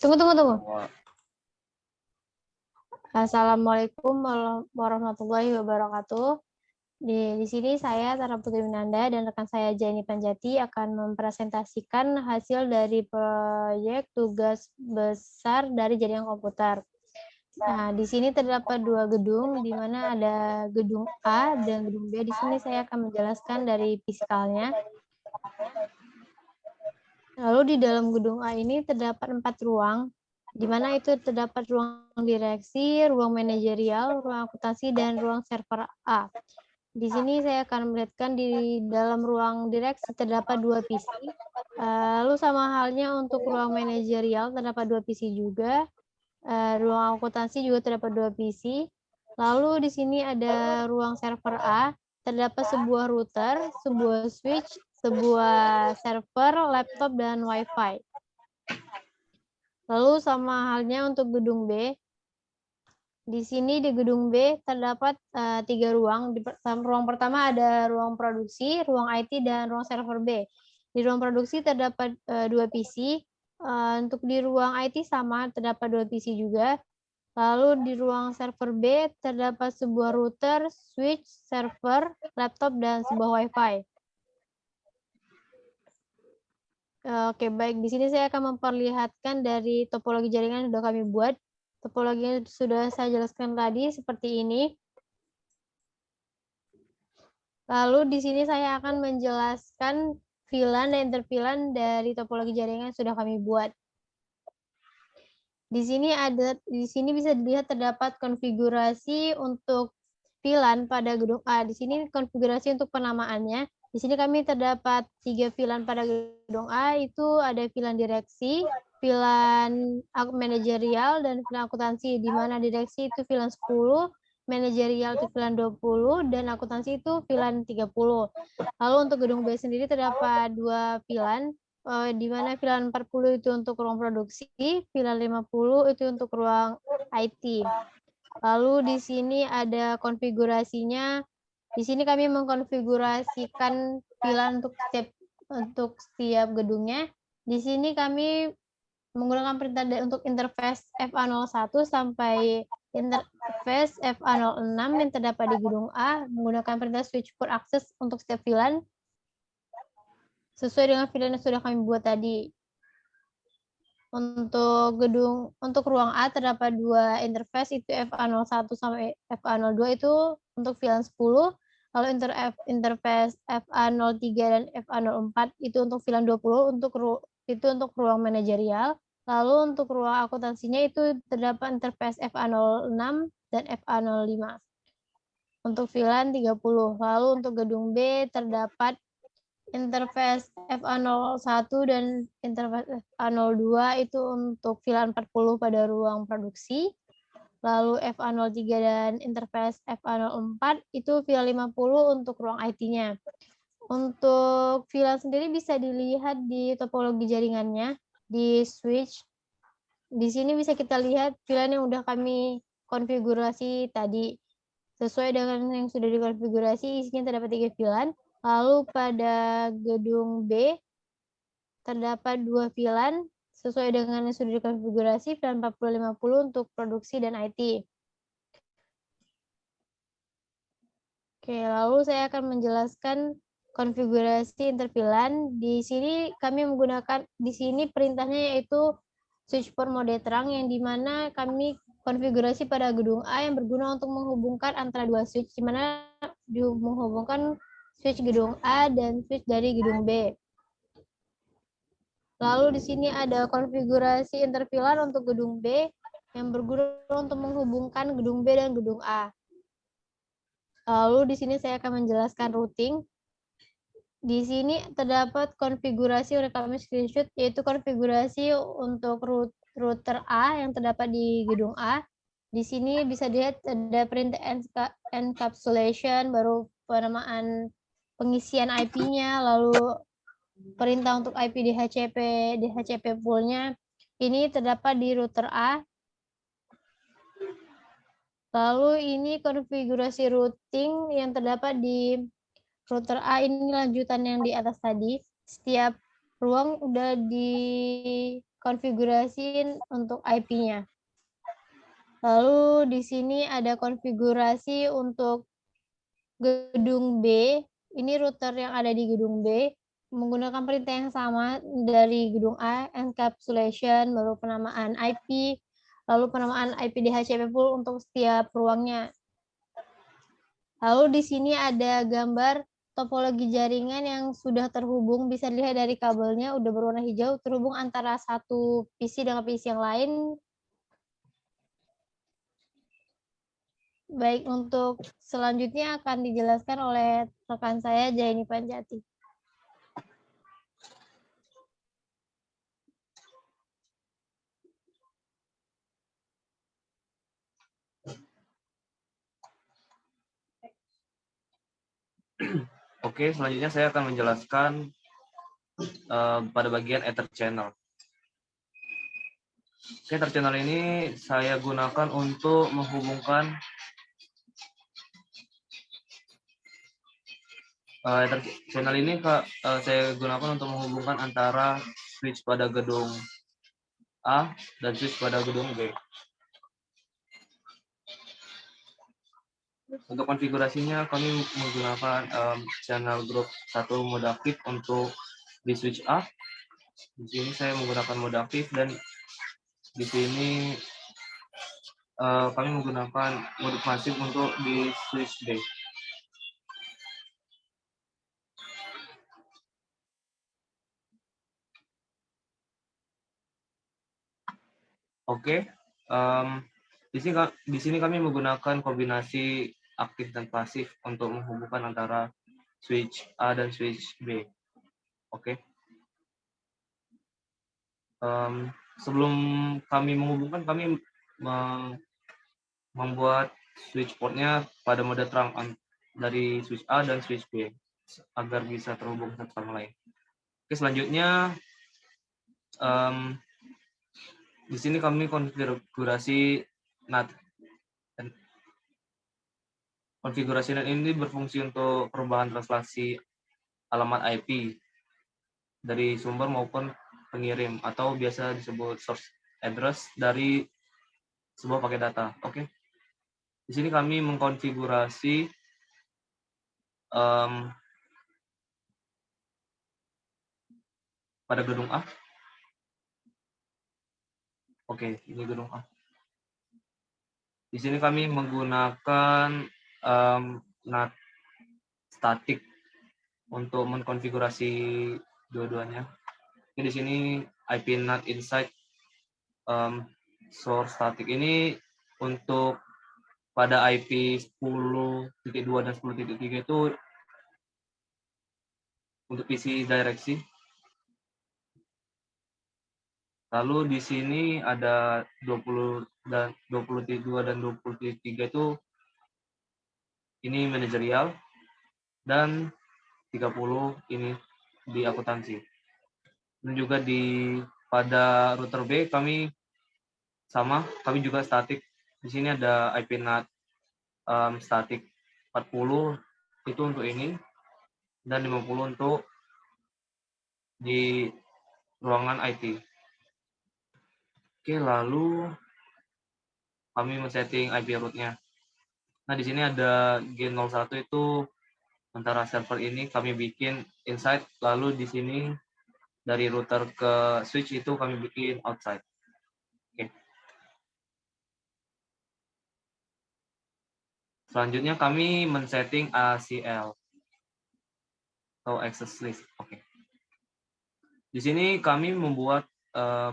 Tunggu. Assalamualaikum warahmatullahi wabarakatuh. Di sini saya Tara Putri Winanda dan rekan saya Jani Panjati akan mempresentasikan hasil dari proyek tugas besar dari jaringan komputer. Nah, di sini terdapat dua gedung, di mana ada gedung A dan gedung B. Di sini saya akan menjelaskan dari fiskalnya. Lalu di dalam gedung A ini terdapat 4 ruang, di mana itu terdapat ruang direksi, ruang manajerial, ruang akuntansi, dan ruang server A. Di sini saya akan melihatkan di dalam ruang direksi terdapat 2 PC. Lalu sama halnya untuk ruang manajerial terdapat 2 PC juga. Ruang akuntansi juga terdapat 2 PC. Lalu di sini ada ruang server A, terdapat sebuah router, sebuah switch, sebuah server, laptop, dan WiFi. Lalu sama halnya untuk gedung B. Di sini di gedung B terdapat 3 ruang. Di ruang pertama ada ruang produksi, ruang IT, dan ruang server B. Di ruang produksi terdapat 2 PC. Untuk di ruang IT sama terdapat 2 PC juga. Lalu di ruang server B terdapat sebuah router, switch, server, laptop, dan sebuah WiFi. Oke, baik. Di sini saya akan memperlihatkan dari topologi jaringan yang sudah kami buat. Topologinya sudah saya jelaskan tadi seperti ini. Lalu di sini saya akan menjelaskan VLAN dan interVLAN dari topologi jaringan yang sudah kami buat. Di sini bisa dilihat terdapat konfigurasi untuk VLAN pada gedung A. Di sini konfigurasi untuk penamaannya. Di sini kami terdapat 3 VLAN pada gedung A, itu ada VLAN direksi, VLAN manajerial, dan VLAN akuntansi, di mana direksi itu VLAN 10, manajerial itu VLAN 20, dan akuntansi itu VLAN 30. Lalu untuk gedung B sendiri terdapat 2 VLAN, di mana VLAN 40 itu untuk ruang produksi, VLAN 50 itu untuk ruang IT. Lalu di sini ada konfigurasinya. Di sini kami mengkonfigurasikan VLAN untuk setiap gedungnya. Di sini kami menggunakan perintah untuk interface FA01 sampai interface FA06 yang terdapat di gedung A, menggunakan perintah switch port access untuk setiap VLAN sesuai dengan VLAN yang sudah kami buat tadi. Untuk ruang A terdapat 2 interface, itu FA01 sampai FA02 itu untuk VLAN 10, lalu interface FA03 dan FA04 itu untuk VLAN 20, itu untuk ruang manajerial. Lalu untuk ruang akuntansinya itu terdapat interface FA06 dan FA05 untuk VLAN 30. Lalu untuk gedung B terdapat interface FA01 dan interface FA02 itu untuk VLAN 40 pada ruang produksi. Lalu FA03 dan interface FA04 itu VLAN 50 untuk ruang IT-nya. Untuk VLAN sendiri bisa dilihat di topologi jaringannya, di switch. Di sini bisa kita lihat VLAN yang sudah kami konfigurasi tadi. Sesuai dengan yang sudah dikonfigurasi, isinya terdapat 3 VLAN. Lalu pada gedung B terdapat 2 VLAN sesuai dengan yang sudah dikonfigurasi, VLAN 4050 untuk produksi dan IT. Oke, lalu saya akan menjelaskan konfigurasi interVLAN. Di sini kami menggunakan, di sini perintahnya yaitu switch port mode terang, yang dimana kami konfigurasi pada gedung A yang berguna untuk menghubungkan antara 2 switch, di mana menghubungkan switch gedung A dan switch dari gedung B. Lalu di sini ada konfigurasi interVLAN untuk gedung B yang berguna untuk menghubungkan gedung B dan gedung A. Lalu di sini saya akan menjelaskan routing. Di sini terdapat konfigurasi, oleh kami screenshot, yaitu konfigurasi untuk router A yang terdapat di gedung A. Di sini bisa dilihat ada perintah encapsulation, baru penamaan pengisian IP-nya, lalu perintah untuk IP DHCP poolnya. Ini terdapat di router A. Lalu ini konfigurasi routing yang terdapat di router A, ini lanjutan yang di atas tadi. Setiap ruang udah konfigurasi untuk IP-nya. Lalu di sini ada konfigurasi untuk gedung B. Ini router yang ada di gedung B menggunakan perintah yang sama dari gedung A, encapsulation, baru penamaan IP, lalu penamaan IP DHCP pool untuk setiap ruangnya. Lalu di sini ada gambar topologi jaringan yang sudah terhubung, bisa dilihat dari kabelnya udah berwarna hijau, terhubung antara satu PC dengan PC yang lain. Baik, untuk selanjutnya akan dijelaskan oleh rekan saya, Jaini Panjati. Oke, selanjutnya saya akan menjelaskan pada bagian Ether channel. Oke, Ether channel ini saya gunakan untuk menghubungkan Ether channel ini saya gunakan untuk menghubungkan antara switch pada gedung A dan switch pada gedung B. Untuk konfigurasinya kami menggunakan channel group 1 mode aktif untuk di switch A. Di sini saya menggunakan mode aktif dan di sini kami menggunakan mode pasif untuk di switch B. Oke, di sini kami menggunakan kombinasi aktif dan pasif untuk menghubungkan antara switch A dan switch B. Oke. Sebelum kami menghubungkan, kami membuat switch portnya pada mode terang dari switch A dan switch B agar bisa terhubung satu sama lain. Oke, selanjutnya di sini kami konfigurasi NAT. Konfigurasi NAT ini berfungsi untuk perubahan translasi alamat IP dari sumber maupun pengirim atau biasa disebut source address dari sebuah paket data. Oke. Di sini kami mengkonfigurasi pada gedung A. Oke, ini gedung A. Di sini kami menggunakan NAT statik untuk mengkonfigurasi dua-duanya. Di sini IP NAT inside source static ini untuk pada IP 10.2 dan 10.3 itu untuk PC direksi. Lalu di sini ada 20 dan 22 dan 23 itu ini manajerial dan 30 ini di akuntansi. Dan juga pada router B kami sama, kami juga statik. Di sini ada IP NAT statik 40 itu untuk ini dan 50 untuk di ruangan IT. Oke, lalu kami men-setting IP root-nya. Nah, di sini ada G01 itu antara server ini kami bikin inside, lalu di sini dari router ke switch itu kami bikin outside. Oke. Selanjutnya kami men-setting ACL atau access list. Oke. Di sini kami membuat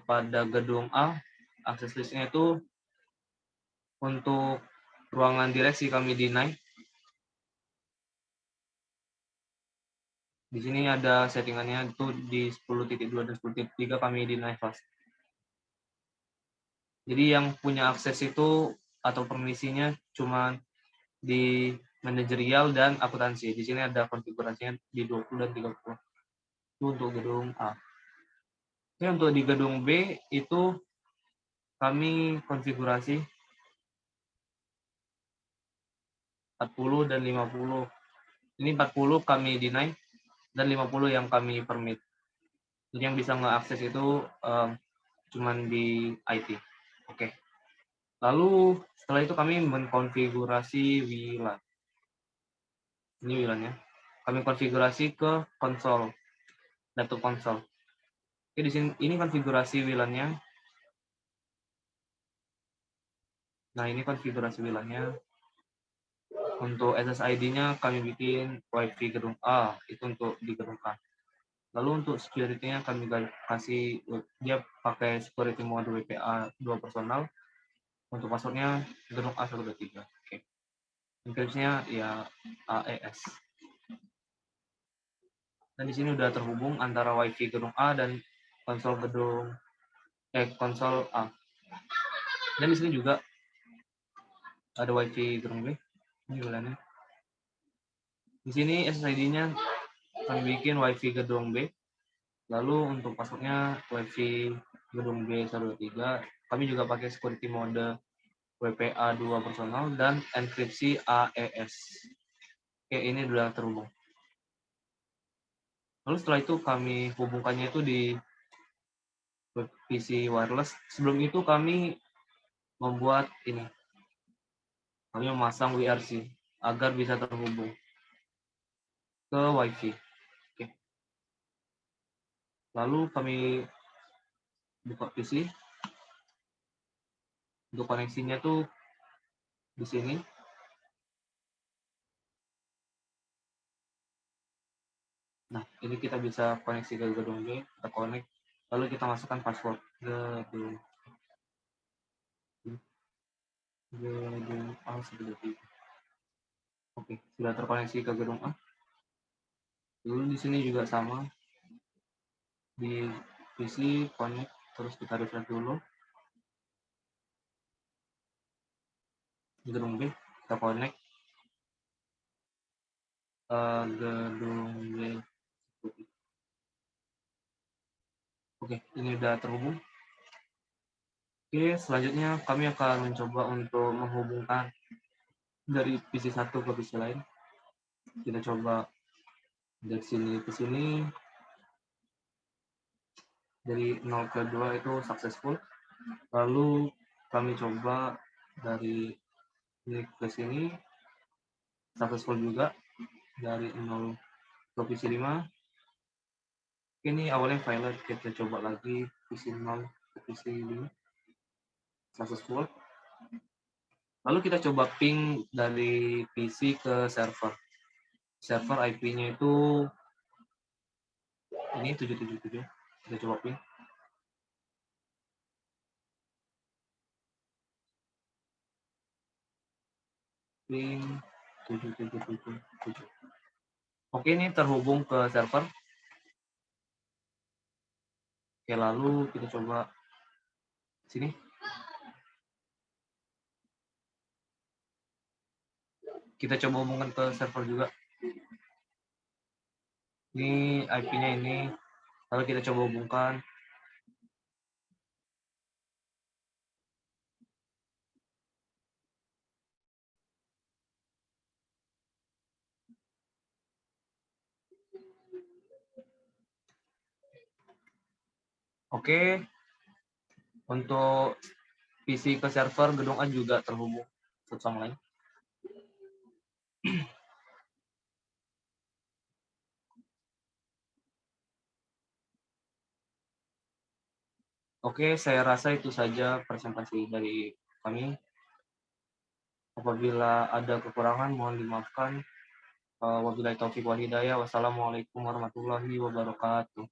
pada gedung A access list-nya itu untuk ruangan direksi kami deny. Di sini ada settingannya itu di 10.2 dan 10.3 kami deny fast. Jadi yang punya akses itu atau permisinya cuma di manajerial dan akuntansi. Di sini ada konfigurasinya di 20 dan 30. Itu untuk gedung A. Oke, untuk di gedung B itu kami konfigurasi 40 dan 50. Ini 40 kami deny dan 50 yang kami permit. Jadi yang bisa ngeakses itu cuman di IT. Oke. Lalu setelah itu kami mengkonfigurasi WLAN. Ini WLAN-nya. Kami konfigurasi ke konsol, laptop konsol. Oke, di sini ini konfigurasi WLAN-nya. Nah, ini konfigurasi WLAN-nya. Untuk SSID-nya kami bikin WiFi gedung A, itu untuk di gedung A. Lalu untuk security-nya kami kasih, dia pakai security mode WPA 2 personal. Untuk password-nya gedung A123. Oke. Encryption-nya ya AES. Dan di sini udah terhubung antara WiFi gedung A dan konsol konsol A. Dan di sini juga ada WiFi gedung B. Ini WLAN-nya. Di sini SSID-nya kami bikin WiFi gedung B. Lalu untuk password-nya WiFi gedung B123. Kami juga pakai security mode WPA 2 personal dan enkripsi AES. Oke, ini sudah terhubung. Lalu setelah itu kami hubungkannya itu di PC wireless. Sebelum itu kami membuat ini. Kami memasang WRC agar bisa terhubung ke WiFi. Oke. Lalu kami buka PC. Untuk koneksinya tuh di sini. Nah, ini kita bisa koneksi ke gedung B, kita connect, lalu kita masukkan password gedung A123. Oke, sudah terkoneksi ke gedung A. Lalu di sini juga sama, di PC connect, terus kita refresh dulu. Di gedung B, kita connect gedung B. Oke, ini udah terhubung. Oke, selanjutnya kami akan mencoba untuk menghubungkan dari PC satu ke PC lain. Kita coba dari sini ke sini. Dari 0 ke 2 itu successful. Lalu kami coba dari ini ke sini. Successful juga. Dari 0 ke PC 5. Ini awalnya violet, kita coba lagi PC 0 ke PC 5. Successful. Lalu kita coba ping dari PC ke server. Server IP-nya itu ini 777. Kita coba ping. Ping 7777. Oke, ini terhubung ke server. Oke, lalu kita coba sini. Kita coba hubungkan ke server juga. Ini IP-nya ini. Lalu kita coba hubungkan. Oke. Untuk PC ke server gedung A juga terhubung satu sama lain. Oke, saya rasa itu saja presentasi dari kami. Apabila ada kekurangan, mohon dimaafkan. Wabillahi taufiq wal hidayah. Wassalamualaikum warahmatullahi wabarakatuh.